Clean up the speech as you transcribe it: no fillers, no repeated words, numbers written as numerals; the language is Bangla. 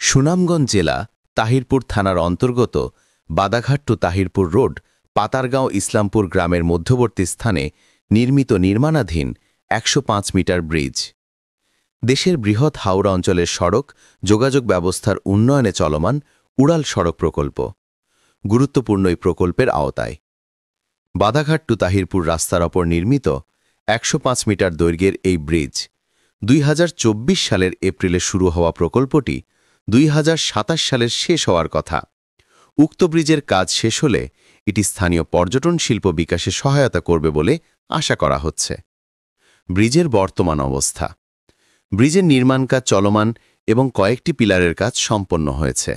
সুনামগঞ্জ জেলা তাহিরপুর থানার অন্তর্গত বাদাঘাট টু তাহিরপুর রোড পাতারগাঁও ইসলামপুর গ্রামের মধ্যবর্তী স্থানে নির্মাণাধীন ১০৫ মিটার ব্রিজ। দেশের বৃহৎ হাওড়া অঞ্চলের সড়ক যোগাযোগ ব্যবস্থার উন্নয়নে চলমান উড়াল সড়ক প্রকল্প। গুরুত্বপূর্ণ এই প্রকল্পের আওতায় বাদাঘাট টু তাহিরপুর রাস্তার ওপর নির্মিত ১০৫ মিটার দৈর্ঘ্যের এই ব্রিজ ২০২৪ সালের এপ্রিলে শুরু হওয়া প্রকল্পটি ২০২৭ সালের শেষ হওয়ার কথা। উক্ত ব্রিজের কাজ শেষ হলে এটি স্থানীয় পর্যটন শিল্প বিকাশে সহায়তা করবে বলে আশা করা হচ্ছে। ব্রিজের বর্তমান অবস্থা: ব্রিজের নির্মাণ কাজ চলমান এবং কয়েকটি পিলারের কাজ সম্পন্ন হয়েছে।